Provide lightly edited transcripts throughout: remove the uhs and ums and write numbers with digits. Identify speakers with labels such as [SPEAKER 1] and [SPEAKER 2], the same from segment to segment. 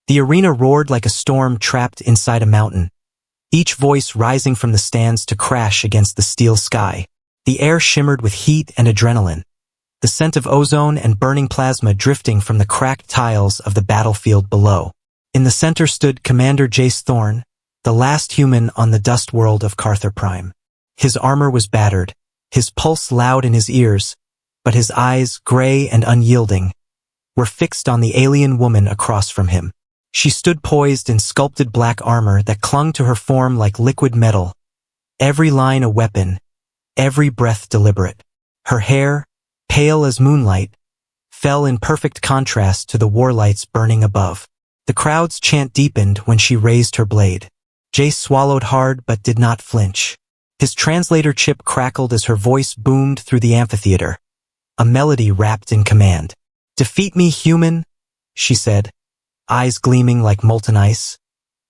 [SPEAKER 1] The arena roared like a storm trapped inside a mountain, each voice rising from the stands to crash against the steel sky. The air shimmered with heat and adrenaline, the scent of ozone and burning plasma drifting from the cracked tiles of the battlefield below. In the center stood Commander Jace Thorne, the last human on the dust world of Carther Prime. His armor was battered, his pulse loud in his ears, but his eyes, gray and unyielding, were fixed on the alien woman across from him. She stood poised in sculpted black armor that clung to her form like liquid metal, every line a weapon, every breath deliberate. Her hair, pale as moonlight, fell in perfect contrast to the war lights burning above. The crowd's chant deepened when she raised her blade. Jace swallowed hard but did not flinch. His translator chip crackled as her voice boomed through the amphitheater, a melody wrapped in command. "Defeat me, human," she said, eyes gleaming like molten ice,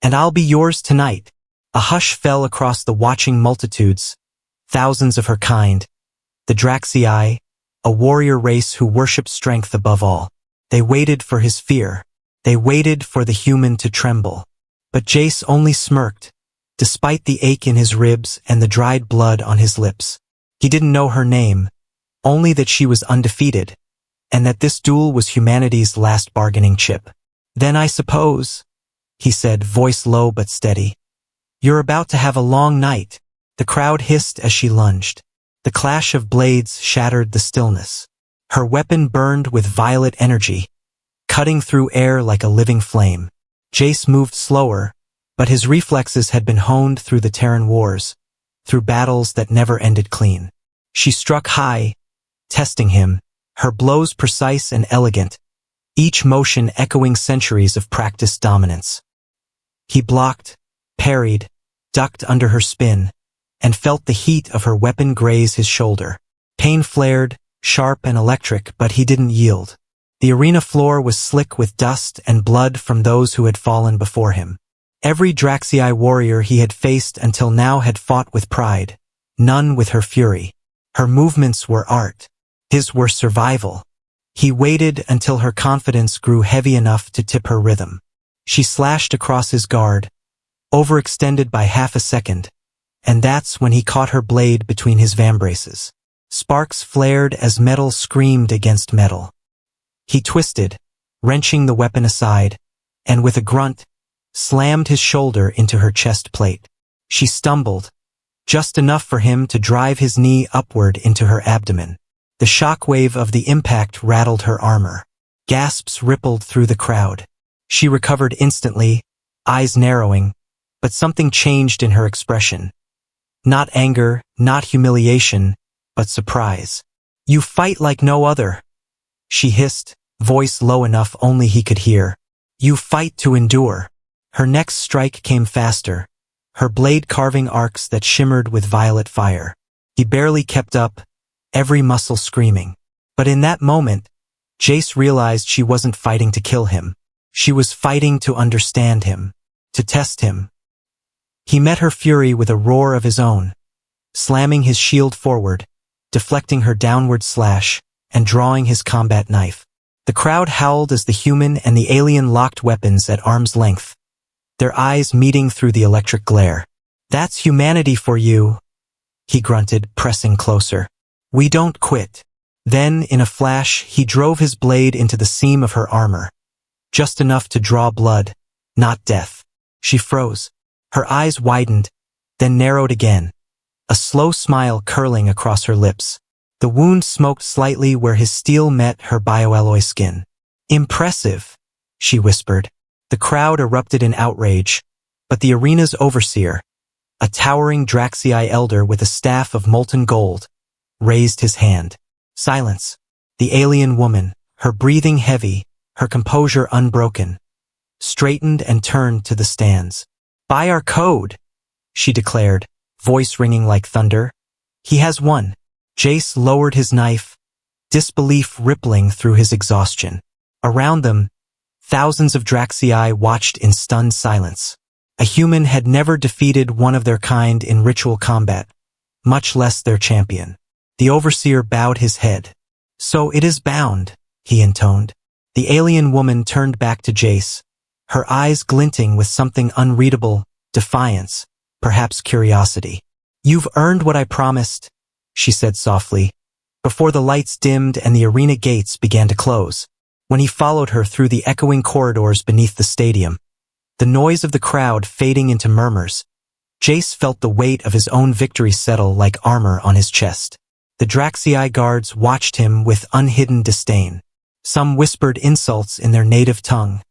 [SPEAKER 1] "and I'll be yours tonight." A hush fell across the watching multitudes, thousands of her kind, the Draxii, a warrior race who worshipped strength above all. They waited for his fear. They waited for the human to tremble. But Jace only smirked, despite the ache in his ribs and the dried blood on his lips. He didn't know her name, only that she was undefeated, and that this duel was humanity's last bargaining chip. "Then I suppose," he said, voice low but steady, "you're about to have a long night." The crowd hissed as she lunged. The clash of blades shattered the stillness. Her weapon burned with violet energy, cutting through air like a living flame. Jace moved slower, but his reflexes had been honed through the Terran wars, through battles that never ended clean. She struck high, testing him, her blows precise and elegant, each motion echoing centuries of practiced dominance. He blocked, parried, ducked under her spin, and felt the heat of her weapon graze his shoulder. Pain flared, sharp and electric, but he didn't yield. The arena floor was slick with dust and blood from those who had fallen before him. Every Draxii warrior he had faced until now had fought with pride, none with her fury. Her movements were art. His were survival. He waited until her confidence grew heavy enough to tip her rhythm. She slashed across his guard, overextended by half a second, and that's when he caught her blade between his vambraces. Sparks flared as metal screamed against metal. He twisted, wrenching the weapon aside, and with a grunt, slammed his shoulder into her chest plate. She stumbled, just enough for him to drive his knee upward into her abdomen. The shockwave of the impact rattled her armor. Gasps rippled through the crowd. She recovered instantly, eyes narrowing, but something changed in her expression. Not anger, not humiliation, but surprise. "You fight like no other," she hissed, voice low enough only he could hear. "You fight to endure." Her next strike came faster, her blade carving arcs that shimmered with violet fire. He barely kept up, every muscle screaming. But in that moment, Jace realized she wasn't fighting to kill him. She was fighting to understand him, to test him. He met her fury with a roar of his own, slamming his shield forward, deflecting her downward slash, and drawing his combat knife. The crowd howled as the human and the alien locked weapons at arm's length, their eyes meeting through the electric glare. "That's humanity for you," he grunted, pressing closer. "We don't quit." Then, in a flash, he drove his blade into the seam of her armor, just enough to draw blood, not death. She froze. Her eyes widened, then narrowed again, a slow smile curling across her lips. The wound smoked slightly where his steel met her bioalloy skin. "Impressive," she whispered. The crowd erupted in outrage, but the arena's overseer, a towering Draxii elder with a staff of molten gold, raised his hand. Silence. The alien woman, her breathing heavy, her composure unbroken, straightened and turned to the stands. "By our code," she declared, voice ringing like thunder. "He has won." Jace lowered his knife, disbelief rippling through his exhaustion. Around them, thousands of Draxii watched in stunned silence. A human had never defeated one of their kind in ritual combat, much less their champion. The overseer bowed his head. "So it is bound," he intoned. The alien woman turned back to Jace, her eyes glinting with something unreadable, defiance, perhaps curiosity. "You've earned what I promised," she said softly, before the lights dimmed and the arena gates began to close. When he followed her through the echoing corridors beneath the stadium, the noise of the crowd fading into murmurs, Jace felt the weight of his own victory settle like armor on his chest. The Draxii guards watched him with unhidden disdain. Some whispered insults in their native tongue.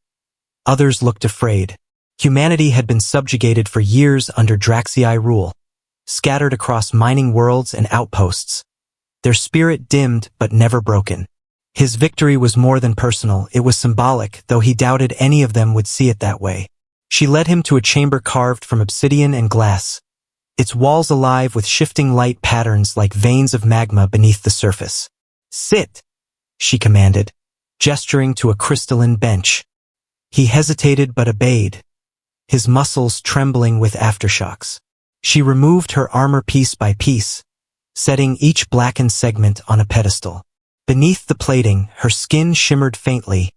[SPEAKER 1] Others looked afraid. Humanity had been subjugated for years under Draxii rule, scattered across mining worlds and outposts. Their spirit dimmed but never broken. His victory was more than personal, it was symbolic, though he doubted any of them would see it that way. She led him to a chamber carved from obsidian and glass, its walls alive with shifting light patterns like veins of magma beneath the surface. "Sit," she commanded, gesturing to a crystalline bench. He hesitated but obeyed, his muscles trembling with aftershocks. She removed her armor piece by piece, setting each blackened segment on a pedestal. Beneath the plating, her skin shimmered faintly,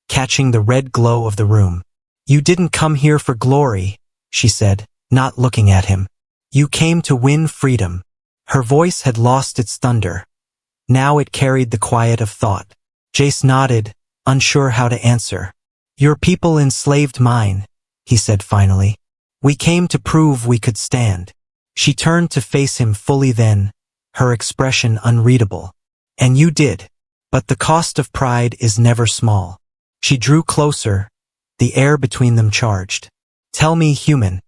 [SPEAKER 1] catching the red glow of the room. "You didn't come here for glory," she said, not looking at him. "You came to win freedom." Her voice had lost its thunder. Now it carried the quiet of thought. Jace nodded, unsure how to answer. "Your people enslaved mine," he said finally. "We came to prove we could stand." She turned to face him fully then, her expression unreadable. "And you did. But the cost of pride is never small." She drew closer, the air between them charged. "Tell me, human,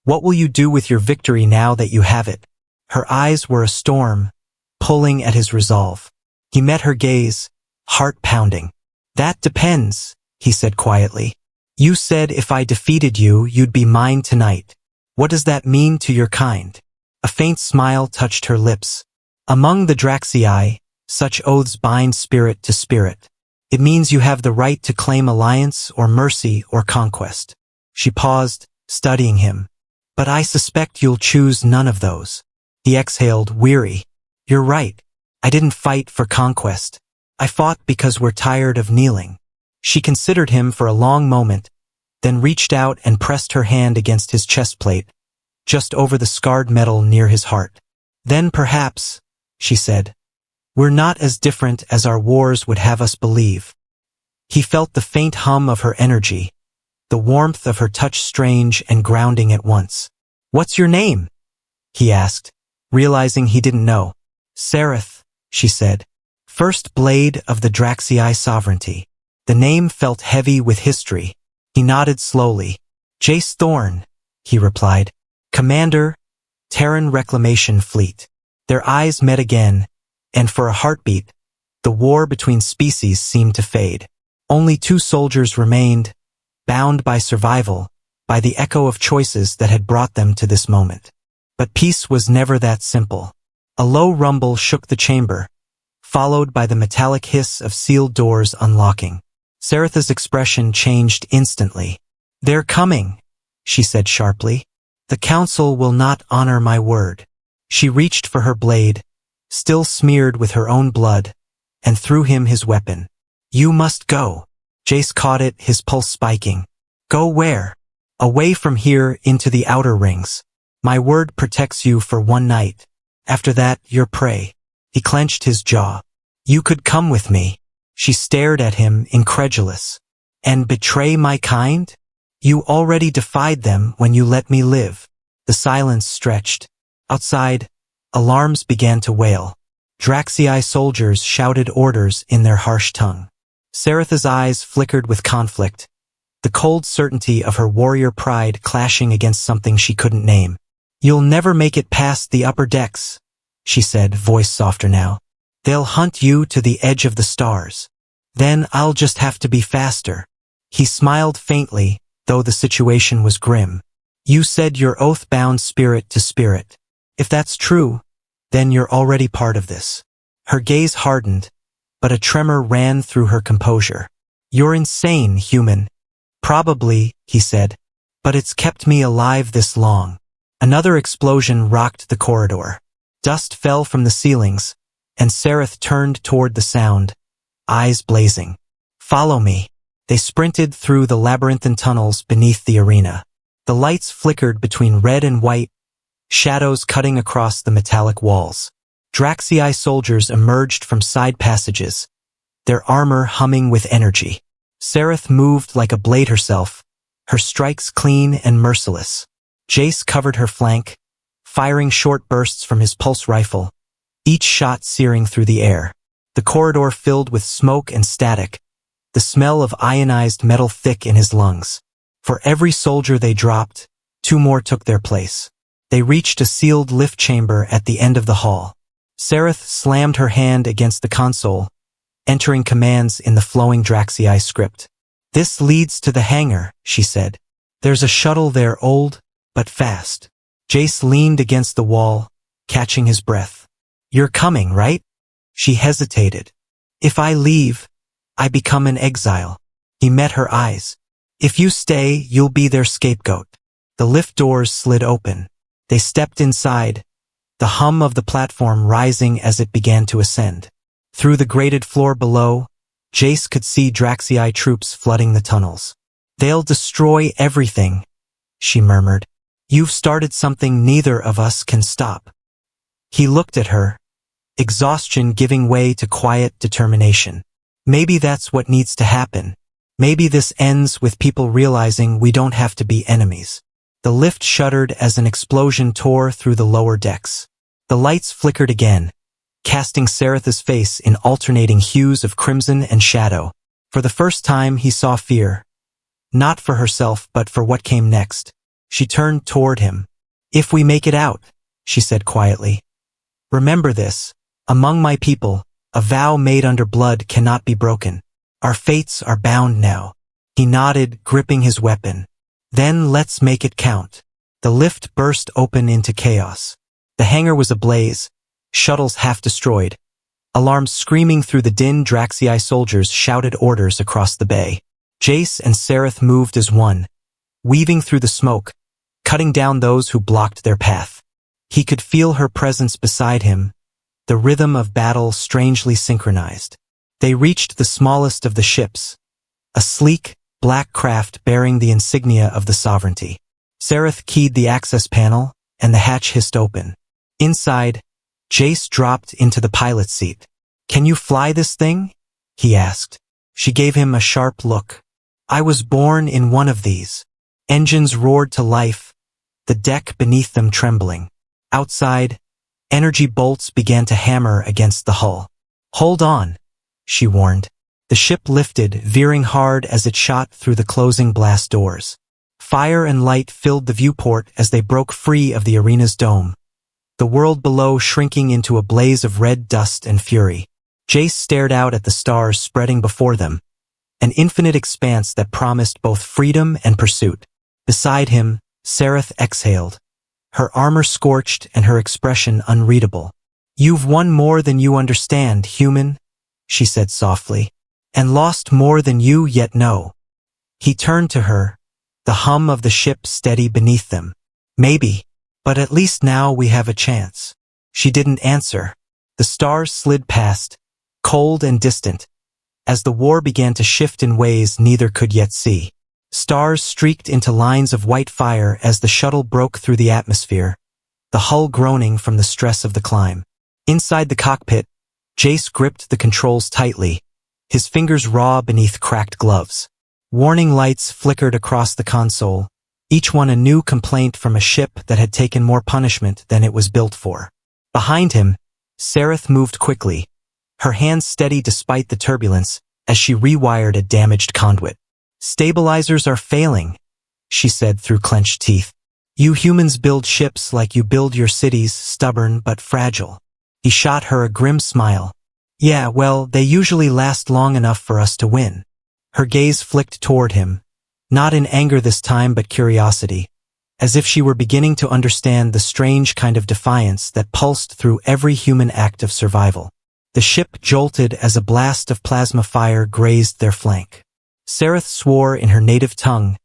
[SPEAKER 1] what will you do with your victory now that you have it?" Her eyes were a storm, pulling at his resolve. He met her gaze, heart pounding. "That depends," he said quietly. "You said if I defeated you, you'd be mine tonight. What does that mean to your kind?" A faint smile touched her lips. "Among the Draxii, such oaths bind spirit to spirit. It means you have the right to claim alliance or mercy or conquest." She paused, studying him. "But I suspect you'll choose none of those." He exhaled, weary. "You're right. I didn't fight for conquest. I fought because we're tired of kneeling." She considered him for a long moment, then reached out and pressed her hand against his chest plate, just over the scarred metal near his heart. "Then perhaps," she said, "we're not as different as our wars would have us believe." He felt the faint hum of her energy, the warmth of her touch strange and grounding at once. "What's your name?" he asked, realizing he didn't know. "Sereth," she said, "first blade of the Draxii sovereignty." The name felt heavy with history. He nodded slowly. "Jace Thorn," he replied. "Commander, Terran Reclamation Fleet." Their eyes met again, and for a heartbeat, the war between species seemed to fade. Only two soldiers remained, bound by survival, by the echo of choices that had brought them to this moment. But peace was never that simple. A low rumble shook the chamber, followed by the metallic hiss of sealed doors unlocking. Sereth's expression changed instantly. "They're coming," she said sharply. "The council will not honor my word." She reached for her blade, still smeared with her own blood, and threw him his weapon. "You must go." Jace caught it, his pulse spiking. "Go where?" "Away from here into the outer rings. My word protects you for one night. After that, you're prey." He clenched his jaw. "You could come with me." She stared at him, incredulous. "And betray my kind? You already defied them when you let me live." The silence stretched. Outside, alarms began to wail. Draxii soldiers shouted orders in their harsh tongue. Sereth's eyes flickered with conflict, the cold certainty of her warrior pride clashing against something she couldn't name. "You'll never make it past the upper decks," she said, voice softer now. "They'll hunt you to the edge of the stars. Then I'll just have to be faster." He smiled faintly, though the situation was grim. "You said you're oath-bound spirit to spirit. If that's true, then you're already part of this." Her gaze hardened, but a tremor ran through her composure. "You're insane, human." "Probably," he said, "but it's kept me alive this long." Another explosion rocked the corridor. Dust fell from the ceilings, and Sereth turned toward the sound, eyes blazing. "Follow me." They sprinted through the labyrinthine tunnels beneath the arena. The lights flickered between red and white, shadows cutting across the metallic walls. Draxii soldiers emerged from side passages, their armor humming with energy. Sereth moved like a blade herself, her strikes clean and merciless. Jace covered her flank, firing short bursts from his pulse rifle, each shot searing through the air. The corridor filled with smoke and static, the smell of ionized metal thick in his lungs. For every soldier they dropped, 2 more took their place. They reached a sealed lift chamber at the end of the hall. Sereth slammed her hand against the console, entering commands in the flowing Draxii script. "This leads to the hangar," she said. "There's a shuttle there, old, but fast." Jace leaned against the wall, catching his breath. "You're coming, right?" She hesitated. "If I leave, I become an exile." He met her eyes. "If you stay, you'll be their scapegoat." The lift doors slid open. They stepped inside, the hum of the platform rising as it began to ascend. Through the grated floor below, Jace could see Draxii troops flooding the tunnels. "They'll destroy everything," she murmured. "You've started something neither of us can stop." He looked at her, exhaustion giving way to quiet determination. "Maybe that's what needs to happen. Maybe this ends with people realizing we don't have to be enemies." The lift shuddered as an explosion tore through the lower decks. The lights flickered again, casting Sereth's face in alternating hues of crimson and shadow. For the first time he saw fear. Not for herself, but for what came next. She turned toward him. "If we make it out," she said quietly, "remember this. Among my people, a vow made under blood cannot be broken. Our fates are bound now." He nodded, gripping his weapon. "Then let's make it count." The lift burst open into chaos. The hangar was ablaze, shuttles half destroyed. Alarms screaming through the din, Draxii soldiers shouted orders across the bay. Jace and Sereth moved as one, weaving through the smoke, cutting down those who blocked their path. He could feel her presence beside him, the rhythm of battle strangely synchronized. They reached the smallest of the ships, a sleek, black craft bearing the insignia of the sovereignty. Sereth keyed the access panel, and the hatch hissed open. Inside, Jace dropped into the pilot's seat. "Can you fly this thing?" he asked. She gave him a sharp look. "I was born in one of these." Engines roared to life, the deck beneath them trembling. Outside, energy bolts began to hammer against the hull. "Hold on," she warned. The ship lifted, veering hard as it shot through the closing blast doors. Fire and light filled the viewport as they broke free of the arena's dome, the world below shrinking into a blaze of red dust and fury. Jace stared out at the stars spreading before them, an infinite expanse that promised both freedom and pursuit. Beside him, Sereth exhaled, her armor scorched and her expression unreadable. "You've won more than you understand, human," she said softly, "and lost more than you yet know." He turned to her, the hum of the ship steady beneath them. "Maybe, but at least now we have a chance." She didn't answer. The stars slid past, cold and distant, as the war began to shift in ways neither could yet see. Stars streaked into lines of white fire as the shuttle broke through the atmosphere, the hull groaning from the stress of the climb. Inside the cockpit, Jace gripped the controls tightly, his fingers raw beneath cracked gloves. Warning lights flickered across the console, each one a new complaint from a ship that had taken more punishment than it was built for. Behind him, Sereth moved quickly, her hands steady despite the turbulence, as she rewired a damaged conduit. "Stabilizers are failing," she said through clenched teeth. "You humans build ships like you build your cities, stubborn but fragile." He shot her a grim smile. "Yeah, well, they usually last long enough for us to win." Her gaze flicked toward him, not in anger this time but curiosity, as if she were beginning to understand the strange kind of defiance that pulsed through every human act of survival. The ship jolted as a blast of plasma fire grazed their flank. Sereth swore in her native tongue,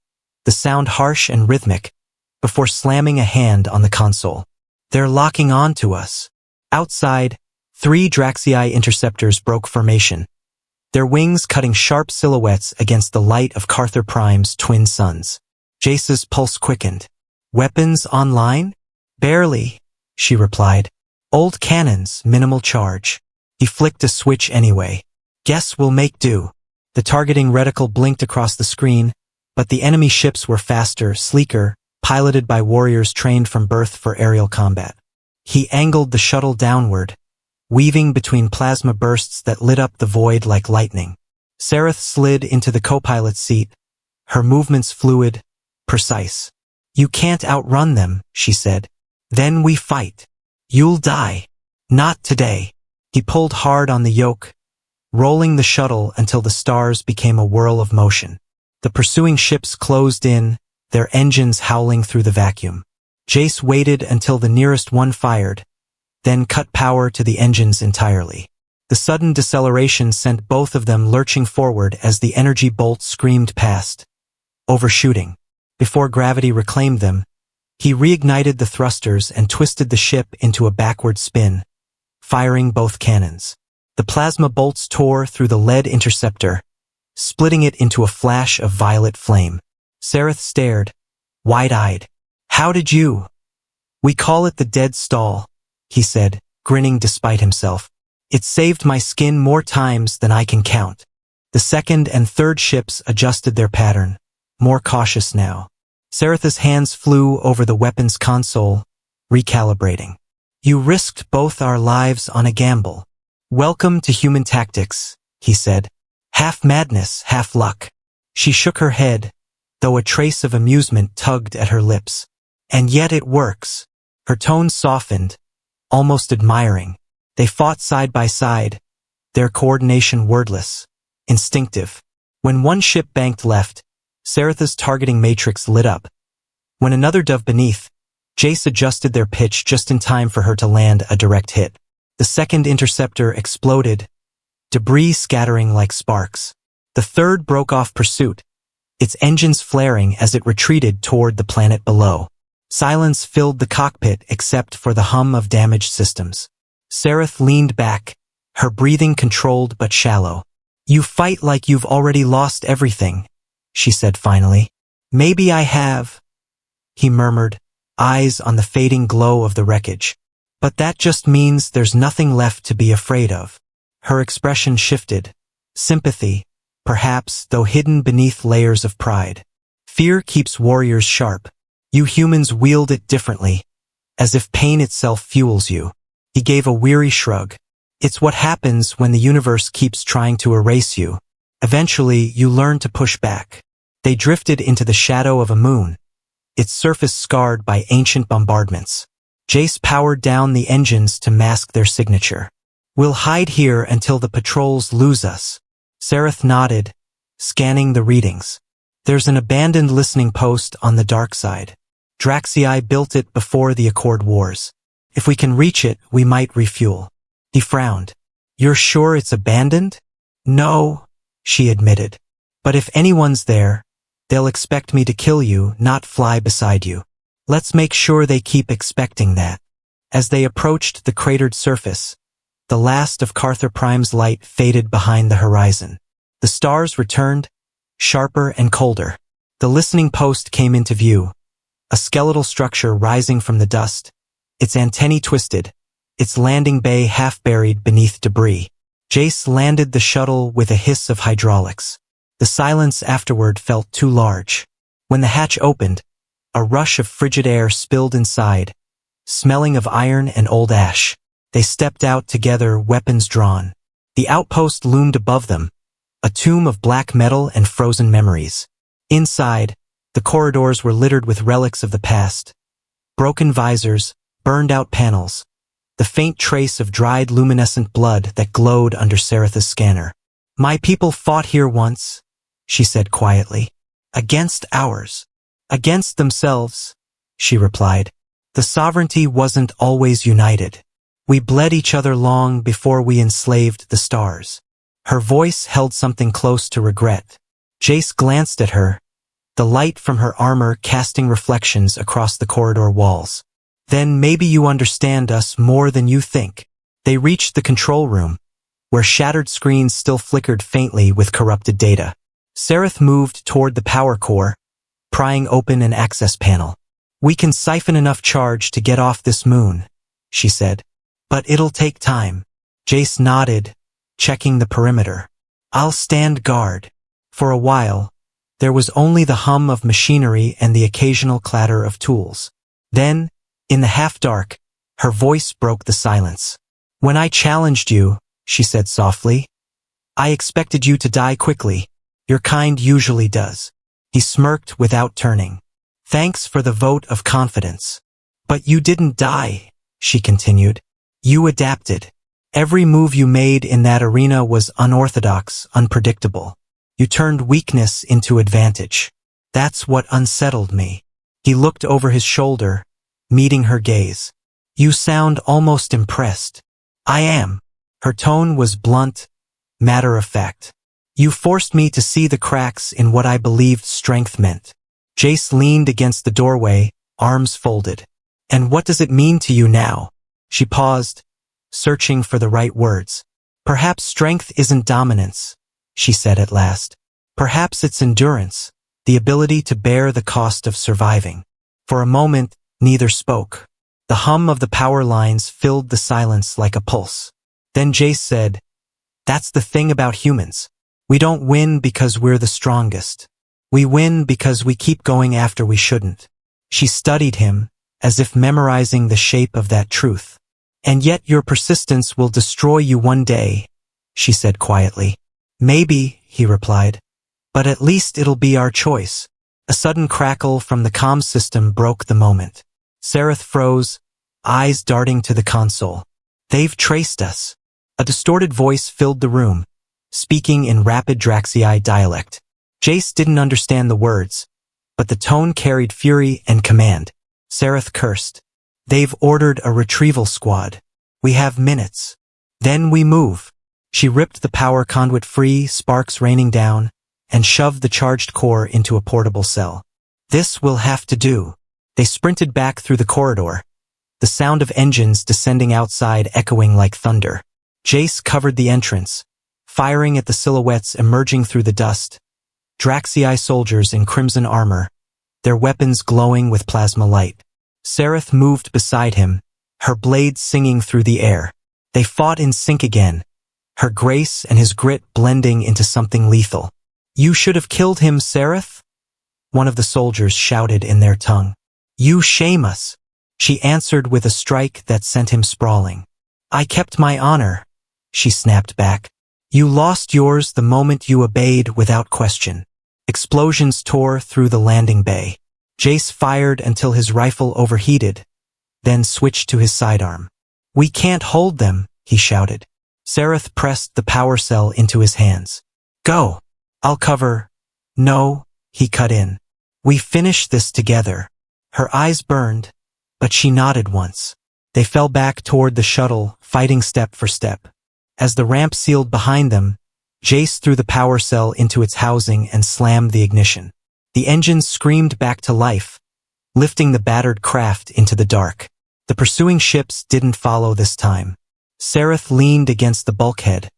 [SPEAKER 1] the sound harsh and rhythmic, before slamming a hand on the console. "They're locking on to us." Outside, 3 Draxii interceptors broke formation, their wings cutting sharp silhouettes against the light of Carther Prime's twin suns. Jace's pulse quickened. Weapons online? Barely, she replied. Old cannons, minimal charge. He flicked a switch anyway. Guess we'll make do. The targeting reticle blinked across the screen, but the enemy ships were faster, sleeker, piloted by warriors trained from birth for aerial combat. He angled the shuttle downward, weaving between plasma bursts that lit up the void like lightning. Sareth slid into the co-pilot's seat, her movements fluid, precise. You can't outrun them, she said. Then we fight. You'll die. Not today. He pulled hard on the yoke, rolling the shuttle until the stars became a whirl of motion. The pursuing ships closed in, their engines howling through the vacuum. Jace waited until the nearest one fired, then cut power to the engines entirely. The sudden deceleration sent both of them lurching forward as the energy bolt screamed past, overshooting. Before gravity reclaimed them, he reignited the thrusters and twisted the ship into a backward spin, firing both cannons. The plasma bolts tore through the lead interceptor, splitting it into a flash of violet flame. Sareth stared, wide-eyed. How did you? We call it the dead stall, he said, grinning despite himself. It saved my skin more times than I can count. The second and third ships adjusted their pattern, more cautious now. Sareth's hands flew over the weapons console, recalibrating. You risked both our lives on a gamble. Welcome to human tactics, he said. Half madness, half luck. She shook her head, though a trace of amusement tugged at her lips. And yet it works. Her tone softened, almost admiring. They fought side by side, their coordination wordless, instinctive. When one ship banked left, Sareth's targeting matrix lit up. When another dove beneath, Jace adjusted their pitch just in time for her to land a direct hit. The second interceptor exploded, debris scattering like sparks. The third broke off pursuit, its engines flaring as it retreated toward the planet below. Silence filled the cockpit except for the hum of damaged systems. Sareth leaned back, her breathing controlled but shallow. You fight like you've already lost everything, she said finally. Maybe I have, he murmured, eyes on the fading glow of the wreckage. But that just means there's nothing left to be afraid of. Her expression shifted. Sympathy, perhaps, though hidden beneath layers of pride. Fear keeps warriors sharp. You humans wield it differently, as if pain itself fuels you. He gave a weary shrug. It's what happens when the universe keeps trying to erase you. Eventually, you learn to push back. They drifted into the shadow of a moon, its surface scarred by ancient bombardments. Jace powered down the engines to mask their signature. We'll hide here until the patrols lose us. Sareth nodded, scanning the readings. There's an abandoned listening post on the dark side. Draxii built it before the Accord Wars. If we can reach it, we might refuel. He frowned. You're sure it's abandoned? No, she admitted. But if anyone's there, they'll expect me to kill you, not fly beside you. Let's make sure they keep expecting that. As they approached the cratered surface, the last of Carther Prime's light faded behind the horizon. The stars returned, sharper and colder. The listening post came into view, a skeletal structure rising from the dust, its antennae twisted, its landing bay half buried beneath debris. Jace landed the shuttle with a hiss of hydraulics. The silence afterward felt too large. When the hatch opened, a rush of frigid air spilled inside, smelling of iron and old ash. They stepped out together, weapons drawn. The outpost loomed above them, a tomb of black metal and frozen memories. Inside, the corridors were littered with relics of the past. Broken visors, burned-out panels, the faint trace of dried luminescent blood that glowed under Sareth's scanner. My people fought here once, she said quietly. Against ours. Against themselves, she replied. The sovereignty wasn't always united. We bled each other long before we enslaved the stars. Her voice held something close to regret. Jace glanced at her, the light from her armor casting reflections across the corridor walls. Then maybe you understand us more than you think. They reached the control room, where shattered screens still flickered faintly with corrupted data. Sareth moved toward the power core, prying open an access panel. "We can siphon enough charge to get off this moon," she said. "But it'll take time." Jace nodded, checking the perimeter. "I'll stand guard." For a while, there was only the hum of machinery and the occasional clatter of tools. Then, in the half-dark, her voice broke the silence. "When I challenged you," she said softly, "I expected you to die quickly. Your kind usually does." He smirked without turning. "Thanks for the vote of confidence." "But you didn't die," she continued. "You adapted. Every move you made in that arena was unorthodox, unpredictable. You turned weakness into advantage. That's what unsettled me." He looked over his shoulder, meeting her gaze. "You sound almost impressed." "I am." Her tone was blunt, matter-of-fact. "You forced me to see the cracks in what I believed strength meant." Jace leaned against the doorway, arms folded. "And what does it mean to you now?" She paused, searching for the right words. "Perhaps strength isn't dominance," she said at last. "Perhaps it's endurance, the ability to bear the cost of surviving." For a moment, neither spoke. The hum of the power lines filled the silence like a pulse. Then Jace said, "That's the thing about humans. We don't win because we're the strongest. We win because we keep going after we shouldn't." She studied him, as if memorizing the shape of that truth. "And yet your persistence will destroy you one day," she said quietly. "Maybe," he replied, "but at least it'll be our choice." A sudden crackle from the comm system broke the moment. Sareth froze, eyes darting to the console. "They've traced us." A distorted voice filled the room, speaking in rapid Draxii dialect. Jace didn't understand the words, but the tone carried fury and command. Sareth cursed. "They've ordered a retrieval squad. We have minutes. Then we move." She ripped the power conduit free, sparks raining down, and shoved the charged core into a portable cell. "This will have to do." They sprinted back through the corridor, the sound of engines descending outside echoing like thunder. Jace covered the entrance, firing at the silhouettes emerging through the dust. Draxii soldiers in crimson armor, their weapons glowing with plasma light. Sareth moved beside him, her blades singing through the air. They fought in sync again, her grace and his grit blending into something lethal. "You should have killed him, Sareth," one of the soldiers shouted in their tongue. "You shame us," she answered with a strike that sent him sprawling. "I kept my honor," she snapped back. "You lost yours the moment you obeyed without question." Explosions tore through the landing bay. Jace fired until his rifle overheated, then switched to his sidearm. "We can't hold them," he shouted. Sareth pressed the power cell into his hands. "Go. I'll cover." "No," he cut in. "We finish this together." Her eyes burned, but she nodded once. They fell back toward the shuttle, fighting step for step. As the ramp sealed behind them, Jace threw the power cell into its housing and slammed the ignition. The engines screamed back to life, lifting the battered craft into the dark. The pursuing ships didn't follow this time. Sareth leaned against the bulkhead,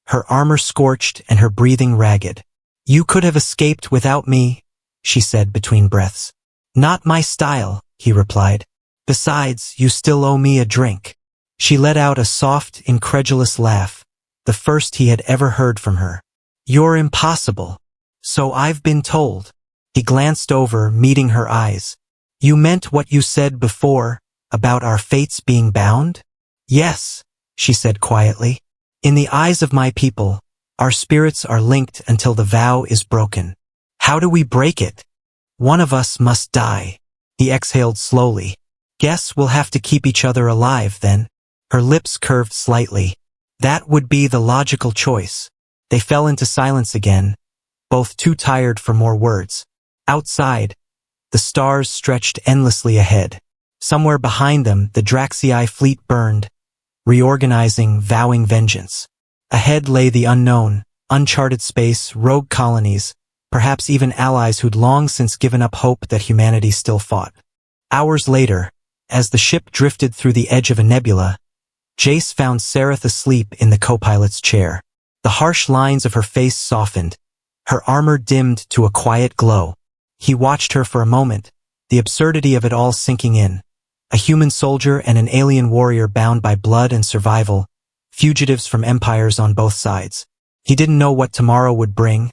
[SPEAKER 1] her armor scorched and her breathing ragged. "You could have escaped without me," she said between breaths. "Not my style," he replied. "Besides, you still owe me a drink." She let out a soft, incredulous laugh, the first he had ever heard from her. "You're impossible." "So I've been told." He glanced over, meeting her eyes. "You meant what you said before, about our fates being bound?" "Yes," she said quietly. "In the eyes of my people, our spirits are linked until the vow is broken. How do we break it? One of us must die." He exhaled slowly. "Guess we'll have to keep each other alive then." Her lips curved slightly. "That would be the logical choice." They fell into silence again, both too tired for more words. Outside, the stars stretched endlessly ahead. Somewhere behind them, the Draxii fleet burned, reorganizing, vowing vengeance. Ahead lay the unknown, uncharted space, rogue colonies, perhaps even allies who'd long since given up hope that humanity still fought. Hours later, as the ship drifted through the edge of a nebula, Jace found Sareth asleep in the co-pilot's chair. The harsh lines of her face softened, her armor dimmed to a quiet glow. He watched her for a moment, the absurdity of it all sinking in. A human soldier and an alien warrior bound by blood and survival, fugitives from empires on both sides. He didn't know what tomorrow would bring,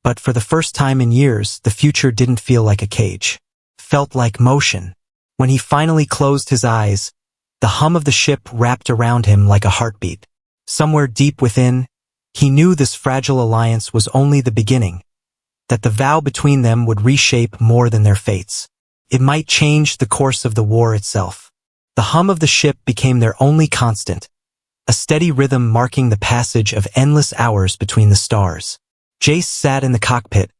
[SPEAKER 1] but for the first time in years, the future didn't feel like a cage. Felt like motion. When he finally closed his eyes, the hum of the ship wrapped around him like a heartbeat. Somewhere deep within, he knew this fragile alliance was only the beginning, that the vow between them would reshape more than their fates. It might change the course of the war itself. The hum of the ship became their only constant, a steady rhythm marking the passage of endless hours between the stars. Jace sat in the cockpit,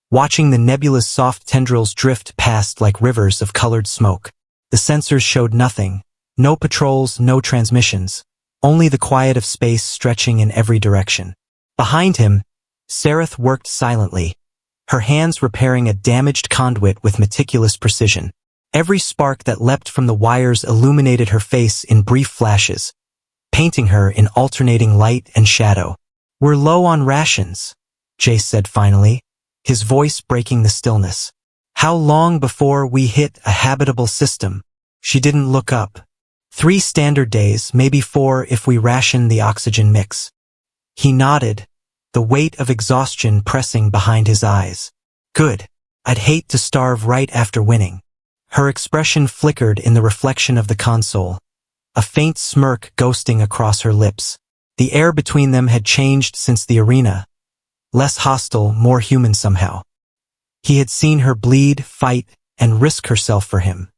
[SPEAKER 1] watching the nebulous soft tendrils drift past like rivers of colored smoke. The sensors showed nothing, no patrols, no transmissions, only the quiet of space stretching in every direction. Behind him, Sareth worked silently, her hands repairing a damaged conduit with meticulous precision. Every spark that leapt from the wires illuminated her face in brief flashes, painting her in alternating light and shadow. "We're low on rations," Jace said finally, his voice breaking the stillness. "How long before we hit a habitable system?" She didn't look up. 3 standard days, maybe 4 if we ration the oxygen mix. He nodded, the weight of exhaustion pressing behind his eyes. "Good. I'd hate to starve right after winning." Her expression flickered in the reflection of the console, a faint smirk ghosting across her lips. The air between them had changed since the arena, less hostile, more human somehow. He had seen her bleed, fight, and risk herself for him.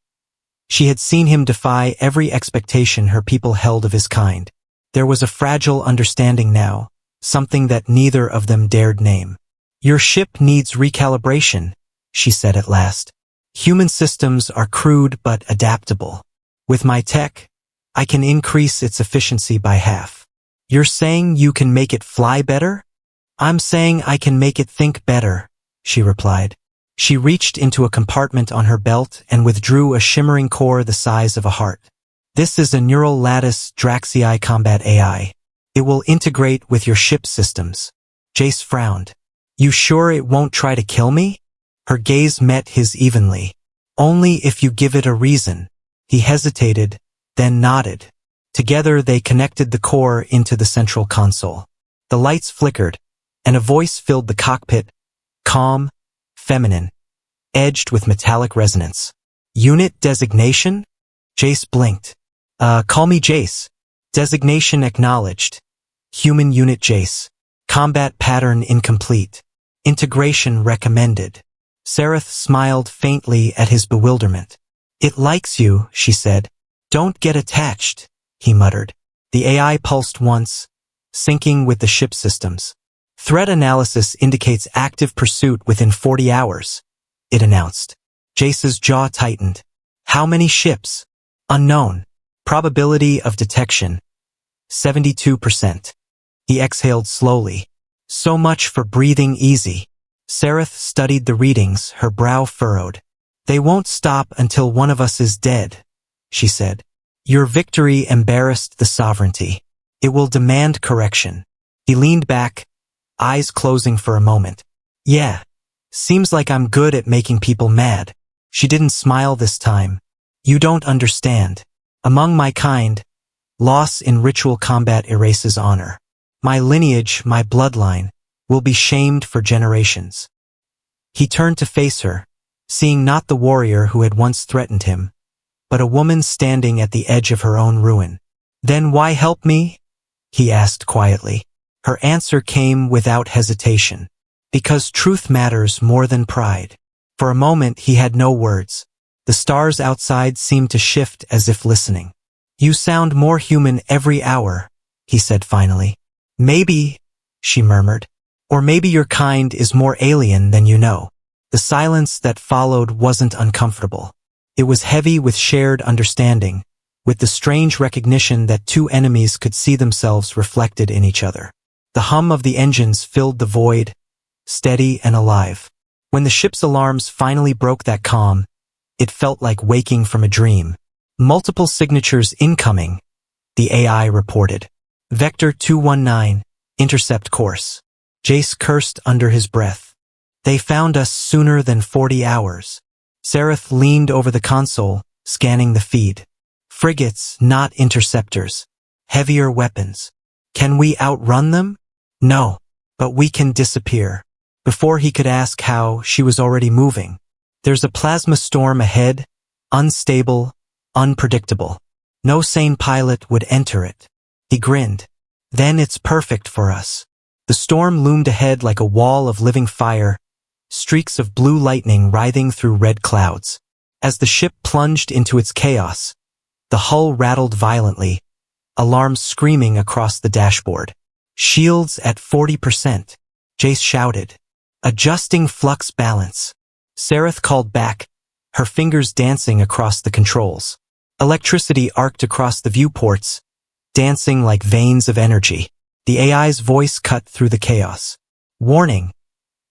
[SPEAKER 1] She had seen him defy every expectation her people held of his kind. There was a fragile understanding now, something that neither of them dared name. "Your ship needs recalibration," she said at last. "Human systems are crude but adaptable. With my tech, I can increase its efficiency by half." "You're saying you can make it fly better?" "I'm saying I can make it think better," she replied. She reached into a compartment on her belt and withdrew a shimmering core the size of a heart. "This is a neural lattice Draxii combat AI. It will integrate with your ship's systems." Jace frowned. "You sure it won't try to kill me?" Her gaze met his evenly. "Only if you give it a reason." He hesitated, then nodded. Together they connected the core into the central console. The lights flickered, and a voice filled the cockpit, calm, feminine, edged with metallic resonance. "Unit designation?" Jace blinked. Call me Jace." "Designation acknowledged. Human unit Jace. Combat pattern incomplete. Integration recommended." Sareth smiled faintly at his bewilderment. "It likes you," she said. "Don't get attached," he muttered. The AI pulsed once, syncing with the ship systems. "Threat analysis indicates active pursuit within 40 hours, it announced. Jace's jaw tightened. "How many ships?" "Unknown. Probability of detection, 72%. He exhaled slowly. "So much for breathing easy." Sareth studied the readings, her brow furrowed. "They won't stop until one of us is dead," she said. "Your victory embarrassed the sovereignty. It will demand correction." He leaned back, eyes closing for a moment. "Yeah, seems like I'm good at making people mad." She didn't smile this time. "You don't understand. Among my kind, loss in ritual combat erases honor. My lineage, my bloodline, will be shamed for generations." He turned to face her, seeing not the warrior who had once threatened him, but a woman standing at the edge of her own ruin. "Then why help me?" he asked quietly. Her answer came without hesitation. "Because truth matters more than pride." For a moment he had no words. The stars outside seemed to shift as if listening. "You sound more human every hour," he said finally. "Maybe," she murmured. "Or maybe your kind is more alien than you know." The silence that followed wasn't uncomfortable. It was heavy with shared understanding, with the strange recognition that two enemies could see themselves reflected in each other. The hum of the engines filled the void, steady and alive. When the ship's alarms finally broke that calm, it felt like waking from a dream. "Multiple signatures incoming," the AI reported. Vector 219, intercept course. Jace cursed under his breath. They found us sooner than 40 hours. Sereth leaned over the console, scanning the feed. Frigates, not interceptors. Heavier weapons. Can we outrun them? No, but we can disappear. Before he could ask how, she was already moving. There's a plasma storm ahead, unstable, unpredictable. No sane pilot would enter it. He grinned. Then it's perfect for us. The storm loomed ahead like a wall of living fire, streaks of blue lightning writhing through red clouds. As the ship plunged into its chaos, the hull rattled violently, alarms screaming across the dashboard. Shields at 40%, Jace shouted. Adjusting flux balance. Sereth called back, her fingers dancing across the controls. Electricity arced across the viewports, dancing like veins of energy. The AI's voice cut through the chaos. Warning.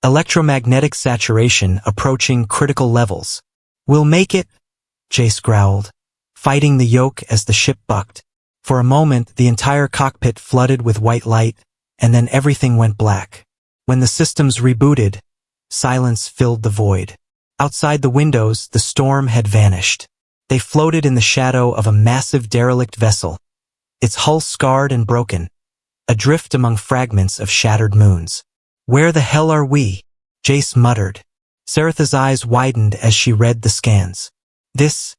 [SPEAKER 1] Electromagnetic saturation approaching critical levels. We'll make it, Jace growled, fighting the yoke as the ship bucked. For a moment, the entire cockpit flooded with white light, and then everything went black. When the systems rebooted, silence filled the void. Outside the windows, the storm had vanished. They floated in the shadow of a massive derelict vessel, its hull scarred and broken, adrift among fragments of shattered moons. Where the hell are we? Jace muttered. Sereth's eyes widened as she read the scans. This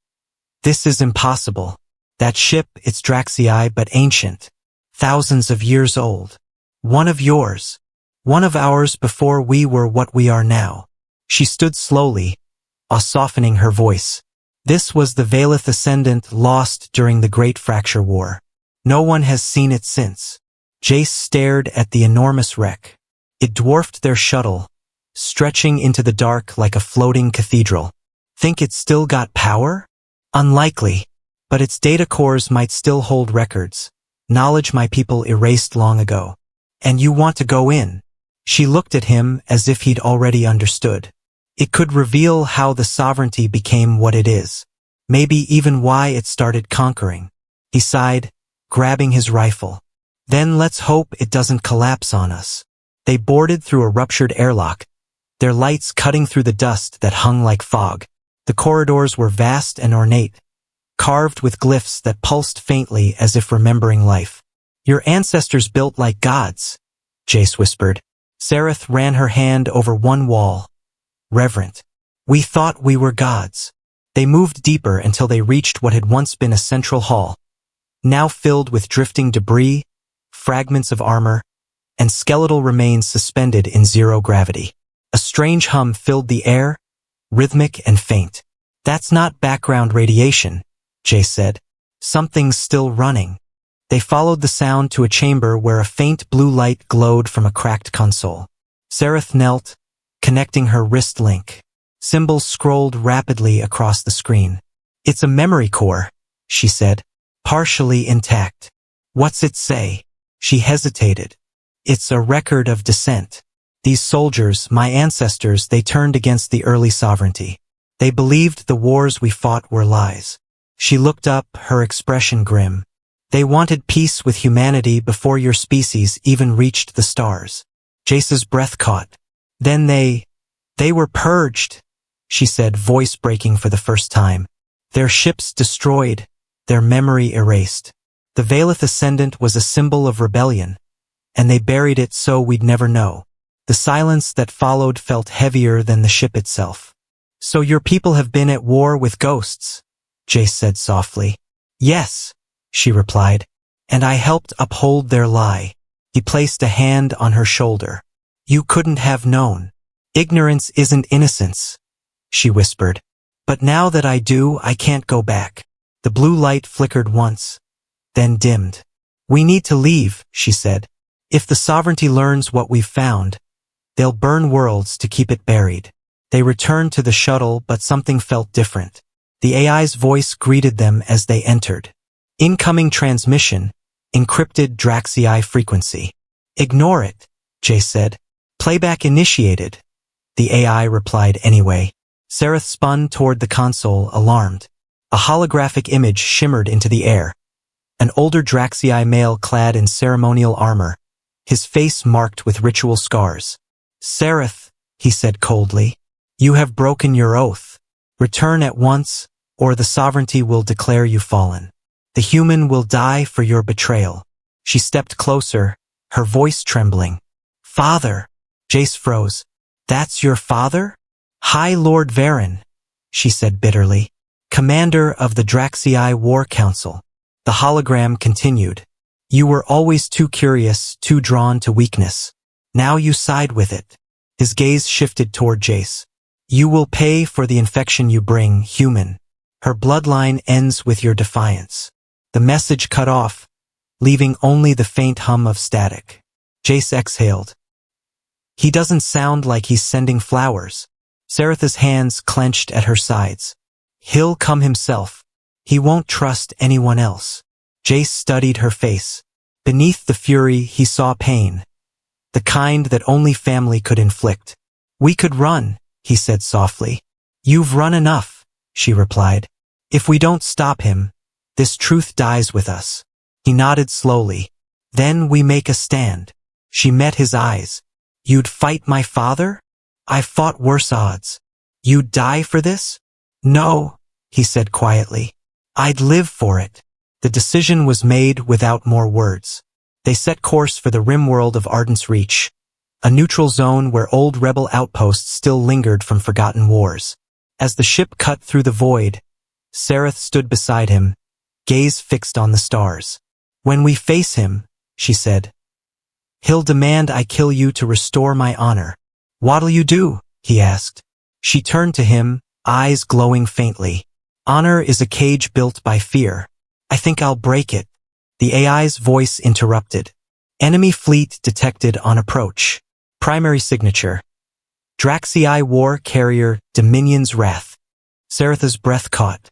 [SPEAKER 1] is impossible. That ship, it's Draxii but ancient. Thousands of years old. One of yours. One of ours before we were what we are now. She stood slowly, softening her voice. This was the Valeth Ascendant lost during the Great Fracture War. No one has seen it since. Jace stared at the enormous wreck. It dwarfed their shuttle, stretching into the dark like a floating cathedral. Think it still got power? Unlikely. But its data cores might still hold records, knowledge my people erased long ago. And you want to go in? She looked at him as if he'd already understood. It could reveal how the sovereignty became what it is. Maybe even why it started conquering. He sighed, grabbing his rifle. Then let's hope it doesn't collapse on us. They boarded through a ruptured airlock, their lights cutting through the dust that hung like fog. The corridors were vast and ornate, carved with glyphs that pulsed faintly as if remembering life. Your ancestors built like gods, Jace whispered. Sereth ran her hand over one wall. Reverent. We thought we were gods. They moved deeper until they reached what had once been a central hall, now filled with drifting debris, fragments of armor, and skeletal remains suspended in zero gravity. A strange hum filled the air, rhythmic and faint. That's not background radiation, Jace said. Something's still running. They followed the sound to a chamber where a faint blue light glowed from a cracked console. Sereth knelt, connecting her wrist link. Symbols scrolled rapidly across the screen. It's a memory core, she said, partially intact. What's it say? She hesitated. It's a record of descent. These soldiers, my ancestors, they turned against the early sovereignty. They believed the wars we fought were lies. She looked up, her expression grim. They wanted peace with humanity before your species even reached the stars. Jace's breath caught. Then they were purged, she said, voice breaking for the first time. Their ships destroyed, their memory erased. The Valeth Ascendant was a symbol of rebellion, and they buried it so we'd never know. The silence that followed felt heavier than the ship itself. So your people have been at war with ghosts, Jace said softly. Yes, she replied, and I helped uphold their lie. He placed a hand on her shoulder. You couldn't have known. Ignorance isn't innocence, she whispered. But now that I do, I can't go back. The blue light flickered once, then dimmed. We need to leave, she said. If the sovereignty learns what we've found, they'll burn worlds to keep it buried. They returned to the shuttle, but something felt different. The AI's voice greeted them as they entered. Incoming transmission, encrypted Draxii frequency. Ignore it, Jace said. Playback initiated. The AI replied anyway. Sereth spun toward the console, alarmed. A holographic image shimmered into the air. an older Draxii male clad in ceremonial armor, his face marked with ritual scars. "Sereth," he said coldly, "you have broken your oath. Return at once, or the sovereignty will declare you fallen. The human will die for your betrayal." She stepped closer, her voice trembling. "Father!" Jace froze. "That's your father?" "High Lord Varen," she said bitterly, "commander of the Draxii War Council." The hologram continued. "You were always too curious, too drawn to weakness. Now you side with it." His gaze shifted toward Jace. "You will pay for the infection you bring, human. Her bloodline ends with your defiance." The message cut off, leaving only the faint hum of static. Jace exhaled. "He doesn't sound like he's sending flowers." Seretha's hands clenched at her sides. "He'll come himself. He won't trust anyone else." Jace studied her face. Beneath the fury he saw pain, the kind that only family could inflict. "We could run," he said softly. "You've run enough," she replied. "If we don't stop him, this truth dies with us." He nodded slowly. "Then we make a stand." She met his eyes. "You'd fight my father? I've fought worse odds. You'd die for this?" "No," he said quietly. "I'd live for it." The decision was made without more words. They set course for the rim world of Ardent's Reach, a neutral zone where old rebel outposts still lingered from forgotten wars. As the ship cut through the void, Sereth stood beside him, gaze fixed on the stars. "When we face him," she said, "he'll demand I kill you to restore my honor." "What'll you do?" he asked. She turned to him, eyes glowing faintly. "Honor is a cage built by fear. I think I'll break it." The AI's voice interrupted. Enemy fleet detected on approach. Primary signature. Draxii War Carrier Dominion's Wrath. Seretha's breath caught.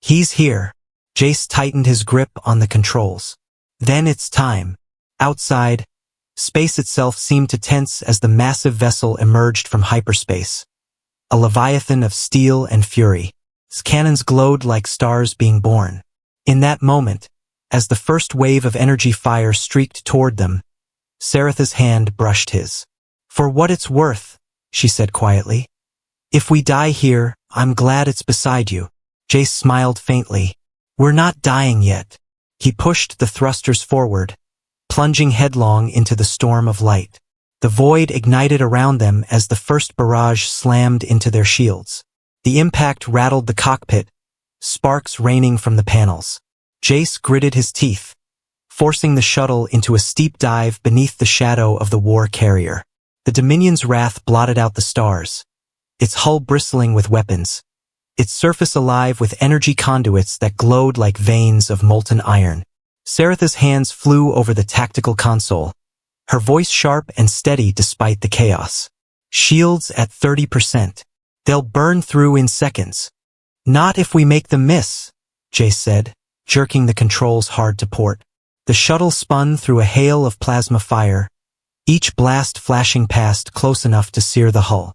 [SPEAKER 1] "He's here." Jace tightened his grip on the controls. Then it's time. Outside, space itself seemed to tense as the massive vessel emerged from hyperspace. A leviathan of steel and fury. Its cannons glowed like stars being born. In that moment, as the first wave of energy fire streaked toward them, Seretha's hand brushed his. "For what it's worth," she said quietly. "If we die here, I'm glad it's beside you." Jace smiled faintly. "We're not dying yet." He pushed the thrusters forward, plunging headlong into the storm of light. The void ignited around them as the first barrage slammed into their shields. The impact rattled the cockpit, sparks raining from the panels. Jace gritted his teeth, forcing the shuttle into a steep dive beneath the shadow of the war carrier. The Dominion's wrath blotted out the stars, its hull bristling with weapons, its surface alive with energy conduits that glowed like veins of molten iron. Seretha's hands flew over the tactical console, her voice sharp and steady despite the chaos. "Shields at 30%. They'll burn through in seconds." "Not if we make them miss," Jace said, jerking the controls hard to port. The shuttle spun through a hail of plasma fire, each blast flashing past close enough to sear the hull.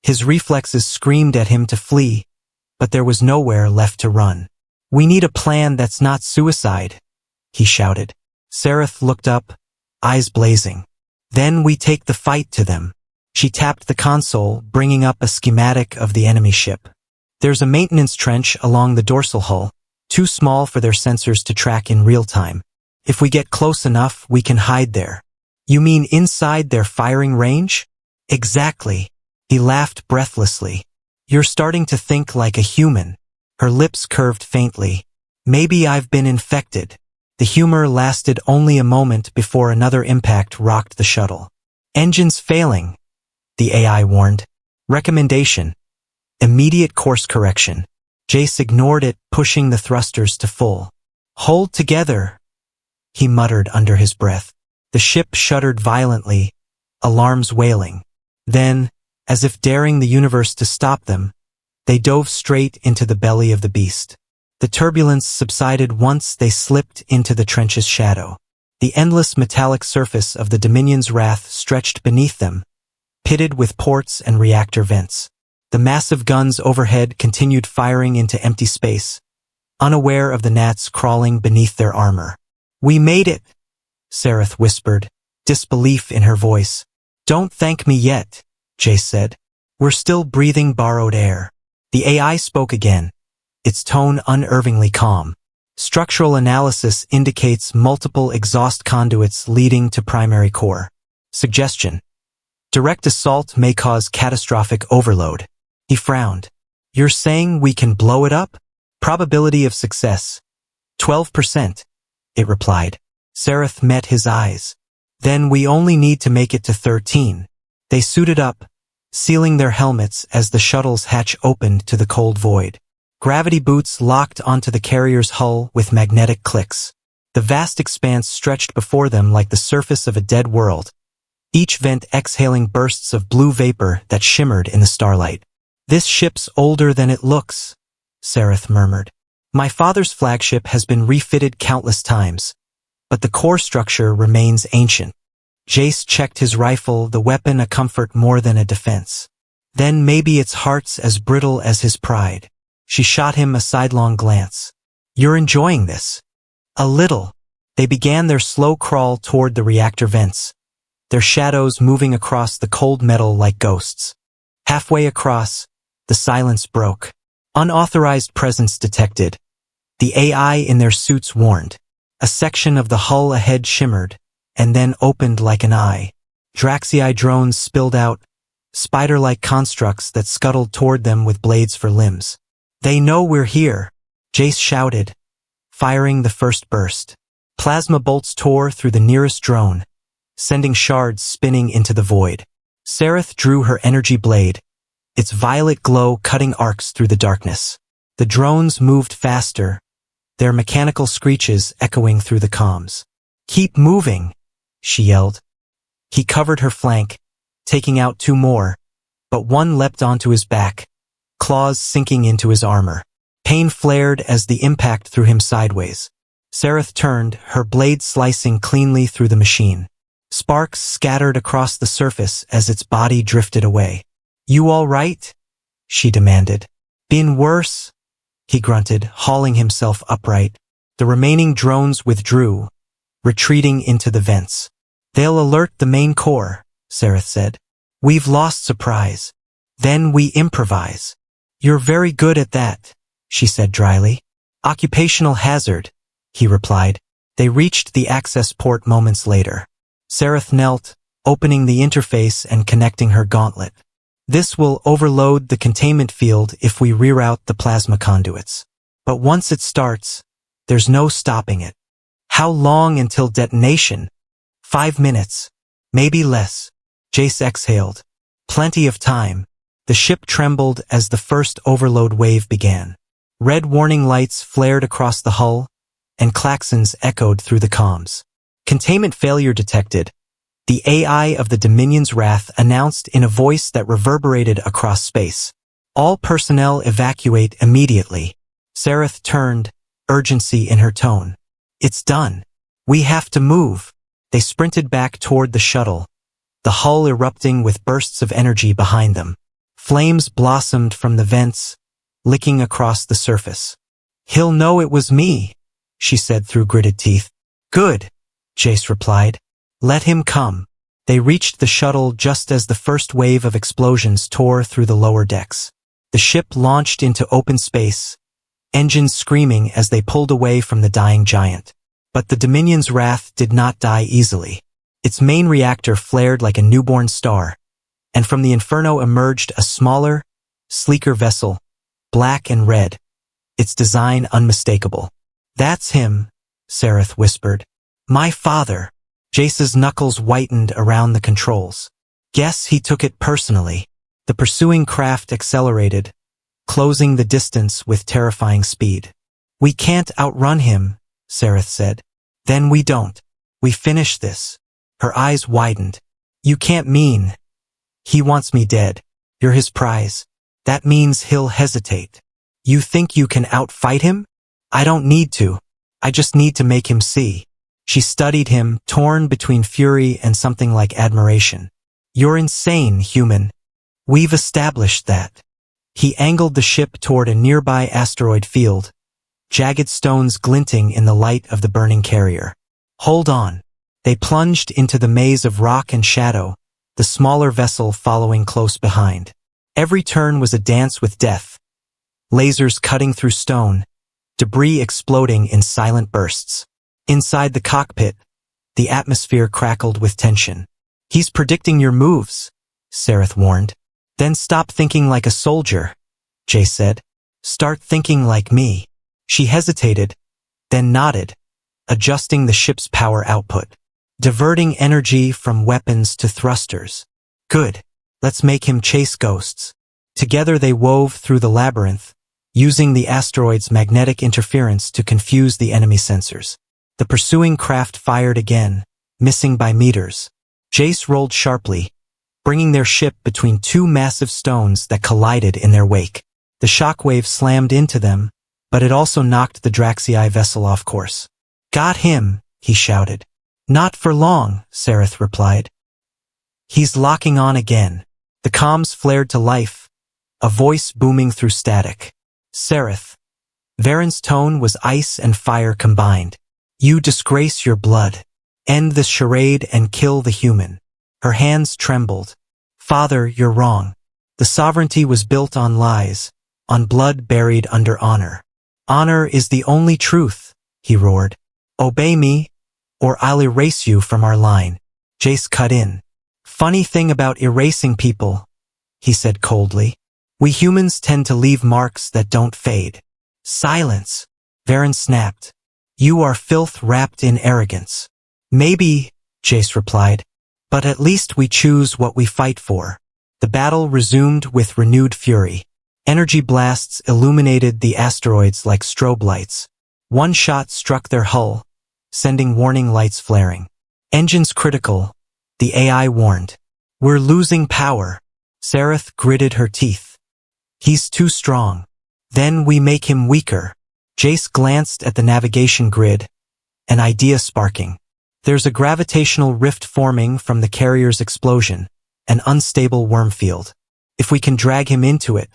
[SPEAKER 1] His reflexes screamed at him to flee, but there was nowhere left to run. "We need a plan that's not suicide," he shouted. Sereth looked up, eyes blazing. "Then we take the fight to them." She tapped the console, bringing up a schematic of the enemy ship. "There's a maintenance trench along the dorsal hull, too small for their sensors to track in real time. If we get close enough, we can hide there." "You mean inside their firing range?" "Exactly." He laughed breathlessly. "You're starting to think like a human." Her lips curved faintly. "Maybe I've been infected." The humor lasted only a moment before another impact rocked the shuttle. "Engines failing," the AI warned. "Recommendation: immediate course correction." Jace ignored it, pushing the thrusters to full. "Hold together," he muttered under his breath. The ship shuddered violently, alarms wailing. Then, as if daring the universe to stop them, they dove straight into the belly of the beast. The turbulence subsided once they slipped into the trench's shadow. The endless metallic surface of the Dominion's wrath stretched beneath them, pitted with ports and reactor vents. The massive guns overhead continued firing into empty space, unaware of the gnats crawling beneath their armor. "We made it," Sareth whispered, disbelief in her voice. "Don't thank me yet," Jace said. "We're still breathing borrowed air." The AI spoke again, its tone unervingly calm. "Structural analysis indicates multiple exhaust conduits leading to primary core. Suggestion: direct assault may cause catastrophic overload." He frowned. "You're saying we can blow it up?" "Probability of success: 12%, it replied. Sareth met his eyes. "Then we only need to make it to 13. They suited up, sealing their helmets as the shuttle's hatch opened to the cold void. Gravity boots locked onto the carrier's hull with magnetic clicks. The vast expanse stretched before them like the surface of a dead world, each vent exhaling bursts of blue vapor that shimmered in the starlight. "This ship's older than it looks," Sareth murmured. "My father's flagship has been refitted countless times, but the core structure remains ancient." Jace checked his rifle, the weapon a comfort more than a defense. "Then maybe its heart's as brittle as his pride." She shot him a sidelong glance. "You're enjoying this?" "A little." They began their slow crawl toward the reactor vents, their shadows moving across the cold metal like ghosts. Halfway across, the silence broke. "Unauthorized presence detected," the AI in their suits warned. A section of the hull ahead shimmered, and then opened like an eye. Draxii drones spilled out, spider-like constructs that scuttled toward them with blades for limbs. "They know we're here," Jace shouted, firing the first burst. Plasma bolts tore through the nearest drone, sending shards spinning into the void. Sareth drew her energy blade, its violet glow cutting arcs through the darkness. The drones moved faster, their mechanical screeches echoing through the comms. "Keep moving," she yelled. He covered her flank, taking out two more, but one leapt onto his back, claws sinking into his armor. Pain flared as the impact threw him sideways. Sareth turned, her blade slicing cleanly through the machine. Sparks scattered across the surface as its body drifted away. "You all right?" she demanded. "Been worse?" he grunted, hauling himself upright. The remaining drones withdrew, retreating into the vents. "They'll alert the main core," Sareth said. "We've lost surprise. Then we improvise." "You're very good at that," she said dryly. "Occupational hazard," he replied. They reached the access port moments later. Sareth knelt, opening the interface and connecting her gauntlet. "This will overload the containment field if we reroute the plasma conduits. But once it starts, there's no stopping it." "How long until detonation?" 5 minutes. Maybe less. Jace exhaled. "Plenty of time." The ship trembled as the first overload wave began. Red warning lights flared across the hull, and klaxons echoed through the comms. "Containment failure detected," the AI of the Dominion's Wrath announced in a voice that reverberated across space. "All personnel evacuate immediately." Sareth turned, urgency in her tone. "It's done. We have to move." They sprinted back toward the shuttle, the hull erupting with bursts of energy behind them. Flames blossomed from the vents, licking across the surface. "He'll know it was me," she said through gritted teeth. "Good," Jace replied. "Let him come." They reached the shuttle just as the first wave of explosions tore through the lower decks. The ship launched into open space, engines screaming as they pulled away from the dying giant. But the Dominion's Wrath did not die easily. Its main reactor flared like a newborn star, and from the inferno emerged a smaller, sleeker vessel, black and red, its design unmistakable. "That's him," Sareth whispered. "My father." Jace's knuckles whitened around the controls. "Guess he took it personally." The pursuing craft accelerated, closing the distance with terrifying speed. "We can't outrun him," Sareth said. "Then we don't. We finish this." Her eyes widened. "You can't mean..." "He wants me dead. You're his prize. That means he'll hesitate." "You think you can outfight him?" "I don't need to. I just need to make him see." She studied him, torn between fury and something like admiration. "You're insane, human. We've established that." He angled the ship toward a nearby asteroid field, jagged stones glinting in the light of the burning carrier. Hold on. They plunged into the maze of rock and shadow, the smaller vessel following close behind. Every turn was a dance with death. Lasers cutting through stone, debris exploding in silent bursts. Inside the cockpit, the atmosphere crackled with tension. He's predicting your moves, Sareth warned. Then stop thinking like a soldier, Jay said. Start thinking like me. She hesitated, then nodded, adjusting the ship's power output, diverting energy from weapons to thrusters. Good. Let's make him chase ghosts. Together they wove through the labyrinth, using the asteroid's magnetic interference to confuse the enemy sensors. The pursuing craft fired again, missing by meters. Jace rolled sharply, bringing their ship between two massive stones that collided in their wake. The shockwave slammed into them, but it also knocked the Draxii vessel off course. Got him, he shouted. Not for long, Sareth replied. He's locking on again. The comms flared to life, a voice booming through static. Sareth. Varen's tone was ice and fire combined. You disgrace your blood. End the charade and kill the human. Her hands trembled. Father, you're wrong. The sovereignty was built on lies, on blood buried under honor. Honor is the only truth, he roared. Obey me, or I'll erase you from our line. Jace cut in. Funny thing about erasing people, he said coldly. We humans tend to leave marks that don't fade. Silence, Varen snapped. You are filth wrapped in arrogance. Maybe, Jace replied, but at least we choose what we fight for. The battle resumed with renewed fury. Energy blasts illuminated the asteroids like strobe lights. One shot struck their hull, sending warning lights flaring. Engines critical, the AI warned. We're losing power. Sareth gritted her teeth. He's too strong. Then we make him weaker. Jace glanced at the navigation grid, an idea sparking. There's a gravitational rift forming from the carrier's explosion, an unstable worm field. If we can drag him into it.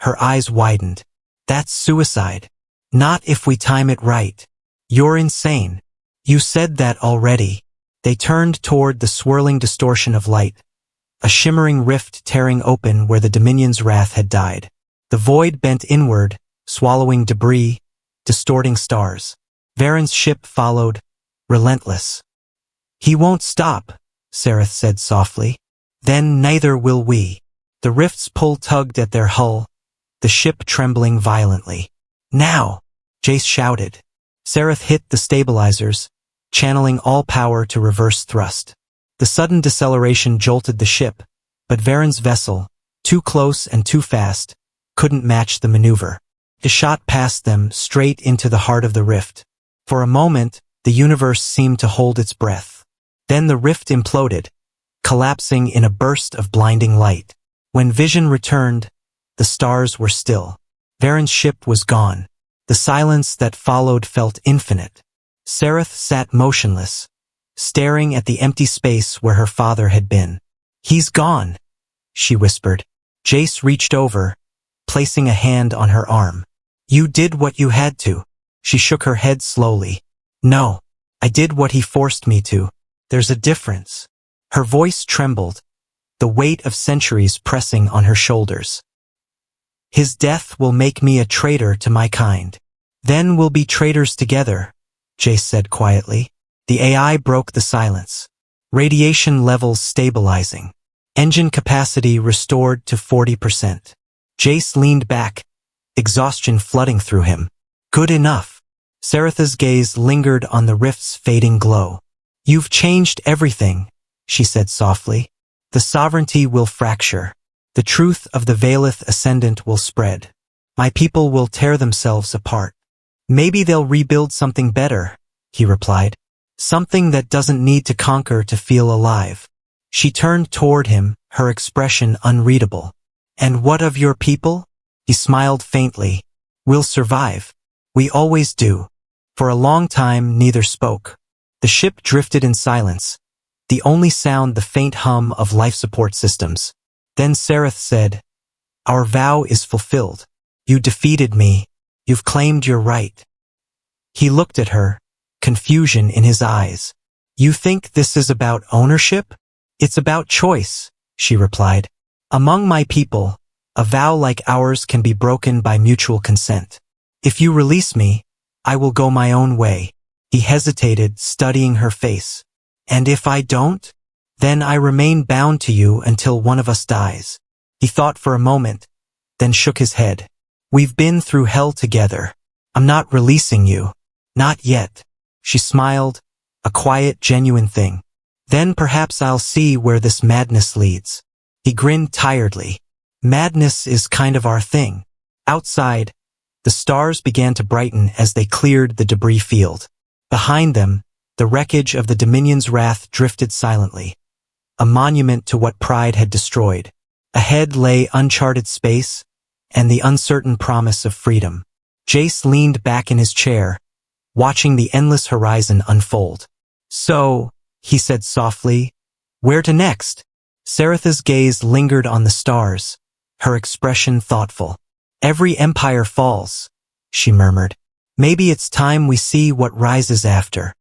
[SPEAKER 1] Her eyes widened. That's suicide. Not if we time it right. You're insane. You said that already. They turned toward the swirling distortion of light, a shimmering rift tearing open where the Dominion's wrath had died. The void bent inward, swallowing debris, distorting stars. Varen's ship followed, relentless. He won't stop, Sareth said softly. Then neither will we. The rift's pull tugged at their hull, the ship trembling violently. Now, Jace shouted. Sareth hit the stabilizers, channeling all power to reverse thrust. The sudden deceleration jolted the ship, but Varen's vessel, too close and too fast, couldn't match the maneuver. It shot past them straight into the heart of the rift. For a moment, the universe seemed to hold its breath. Then the rift imploded, collapsing in a burst of blinding light. When vision returned, the stars were still. Varen's ship was gone. The silence that followed felt infinite. Sareth sat motionless, staring at the empty space where her father had been. He's gone, she whispered. Jace reached over, placing a hand on her arm. You did what you had to. She shook her head slowly. No, I did what he forced me to. There's a difference. Her voice trembled, the weight of centuries pressing on her shoulders. His death will make me a traitor to my kind. Then we'll be traitors together, Jace said quietly. The AI broke the silence. Radiation levels stabilizing. Engine capacity restored to 40%. Jace leaned back, exhaustion flooding through him. Good enough. Saretha's gaze lingered on the rift's fading glow. You've changed everything, she said softly. The sovereignty will fracture. The truth of the Valeth ascendant will spread. My people will tear themselves apart. Maybe they'll rebuild something better, he replied. Something that doesn't need to conquer to feel alive. She turned toward him, her expression unreadable. And what of your people? He smiled faintly. We'll survive. We always do. For a long time, neither spoke. The ship drifted in silence, the only sound the faint hum of life support systems. Then Sareth said, Our vow is fulfilled. You defeated me. You've claimed your right. He looked at her, confusion in his eyes. You think this is about ownership? It's about choice, she replied. Among my people, a vow like ours can be broken by mutual consent. If you release me, I will go my own way. He hesitated, studying her face. And if I don't? Then I remain bound to you until one of us dies. He thought for a moment, then shook his head. We've been through hell together. I'm not releasing you. Not yet. She smiled, a quiet, genuine thing. Then perhaps I'll see where this madness leads. He grinned tiredly. Madness is kind of our thing. Outside, the stars began to brighten as they cleared the debris field. Behind them, the wreckage of the Dominion's wrath drifted silently, a monument to what pride had destroyed. Ahead lay uncharted space and the uncertain promise of freedom. Jace leaned back in his chair, watching the endless horizon unfold. So, he said softly, where to next? Saratha's gaze lingered on the stars, her expression thoughtful. Every empire falls, she murmured. Maybe it's time we see what rises after.